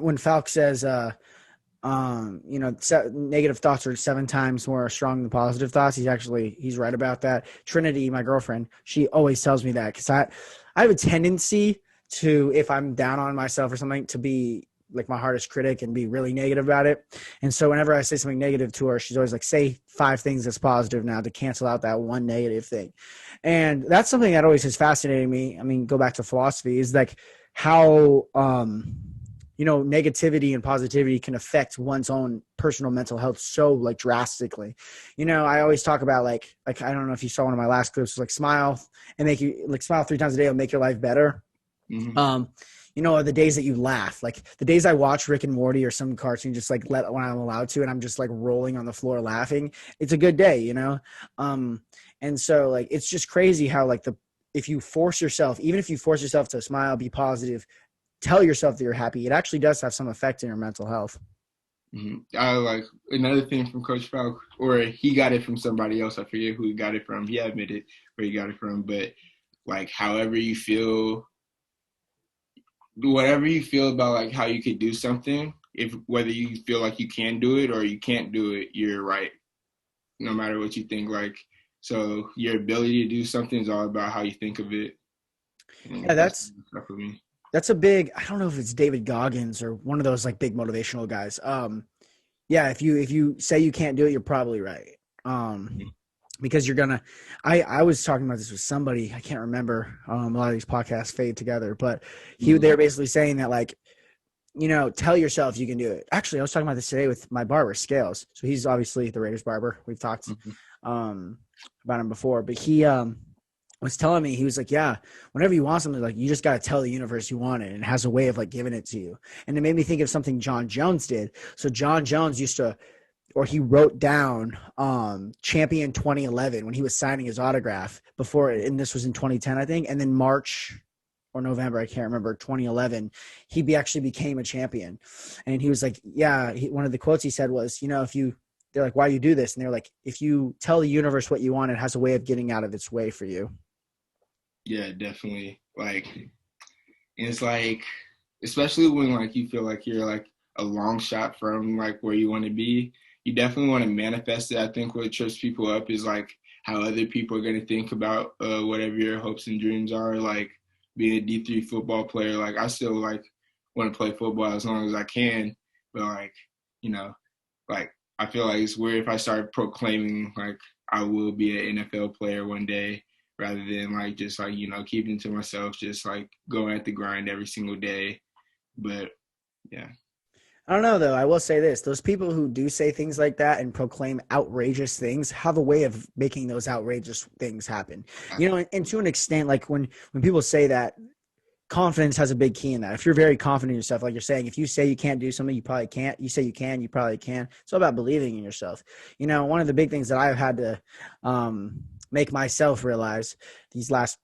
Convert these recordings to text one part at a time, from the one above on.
When Falk says, negative thoughts are 7 times more strong than positive thoughts, he's right about that. Trinity, my girlfriend, she always tells me that because I have a tendency to, if I'm down on myself or something, to be like my hardest critic and be really negative about it. And so whenever I say something negative to her, she's always like, say 5 things that's positive now to cancel out that one negative thing. And that's something that always has fascinated me. I mean, go back to philosophy, is like how, negativity and positivity can affect one's own personal mental health so like drastically. I always talk about like, I don't know if you saw one of my last clips, like smile and make you like smile 3 times a day will make your life better. Mm-hmm. The days that you laugh, like the days I watch Rick and Morty or some cartoon, just like when I'm allowed to, and I'm just like rolling on the floor laughing, it's a good day, And so like, it's just crazy how like if you force yourself, even if you force yourself to smile, be positive, tell yourself that you're happy, it actually does have some effect in your mental health. Mm-hmm. I like another thing from Coach Falk, or he got it from somebody else. I forget who he got it from. He admitted where he got it from, but like however you feel, whatever you feel about like how you could do something, if whether you feel like you can do it or you can't do it, you're right. No matter what you think, like so your ability to do something is all about how you think of it. And Yeah, that's stuff for me. that's a big, I don't know if it's David Goggins or one of those like big motivational guys. Yeah, if you say you can't do it, you're probably right. Because you're gonna, I was talking about this with somebody, I can't remember. A lot of these podcasts fade together, but they're basically saying that like, tell yourself you can do it. Actually, I was talking about this today with my barber, Scales. So he's obviously the Raiders barber. We've talked about him before, but he was telling me, he was like, yeah, whenever you want something, like you just got to tell the universe you want it, and it has a way of like giving it to you. And it made me think of something John Jones did. So John Jones he wrote down champion 2011 when he was signing his autograph before, and this was in 2010, I think. And then March or November, I can't remember, 2011, he actually became a champion. And he was like, yeah, one of the quotes he said was, they're like, why do you do this? And they're like, if you tell the universe what you want, it has a way of getting out of its way for you. Yeah, definitely. Like, and it's like, especially when like you feel like you're like a long shot from like where you want to be, you definitely want to manifest it. I think what trips people up is like how other people are going to think about whatever your hopes and dreams are. Like being a D3 football player, like I still like want to play football as long as I can, but like, you know, like I feel like it's weird if I start proclaiming like I will be an NFL player one day rather than like just like, keeping to myself, just like going at the grind every single day. But yeah. I don't know, though. I will say this. Those people who do say things like that and proclaim outrageous things have a way of making those outrageous things happen. And to an extent, like when people say that, confidence has a big key in that. If you're very confident in yourself, like you're saying, if you say you can't do something, you probably can't. You say you can, you probably can. It's all about believing in yourself. One of the big things that I've had to make myself realize these last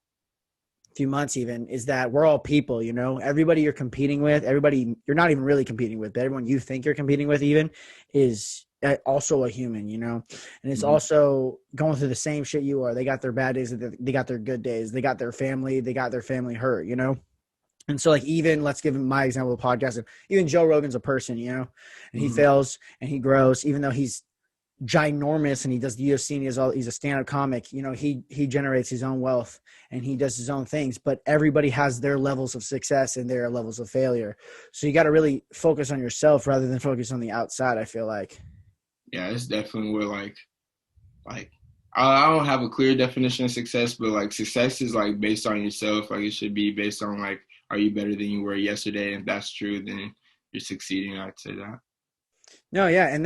few months even is that we're all people. Everybody you're competing with, everybody you're not even really competing with, but everyone you think you're competing with even is also a human, and it's also going through the same shit you are. They got their bad days, they got their good days, they got their family hurt, and so like, even let's give him my example of podcasting, even Joe Rogan's a person, and he fails and he grows, even though he's ginormous and he does the UFC and he's a stand-up comic. He generates his own wealth and he does his own things, but everybody has their levels of success and their levels of failure. So you got to really focus on yourself rather than focus on the outside, I feel like. Yeah, it's definitely where like I don't have a clear definition of success, but like success is like based on yourself. Like it should be based on like, are you better than you were yesterday? And if that's true, then you're succeeding. I'd say that. No, yeah. And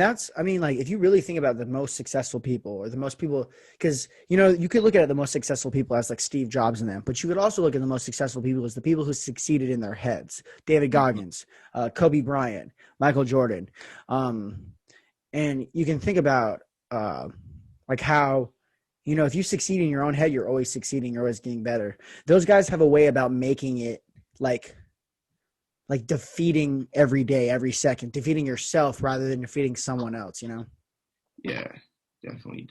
like, if you really think about the most successful people or the most people, because, you could look at the most successful people as like Steve Jobs and them, but you could also look at the most successful people as the people who succeeded in their heads. David Goggins, Kobe Bryant, Michael Jordan. And you can think about like how, if you succeed in your own head, you're always succeeding, you're always getting better. Those guys have a way about making it like defeating every day, every second, defeating yourself rather than defeating someone else, Yeah, definitely.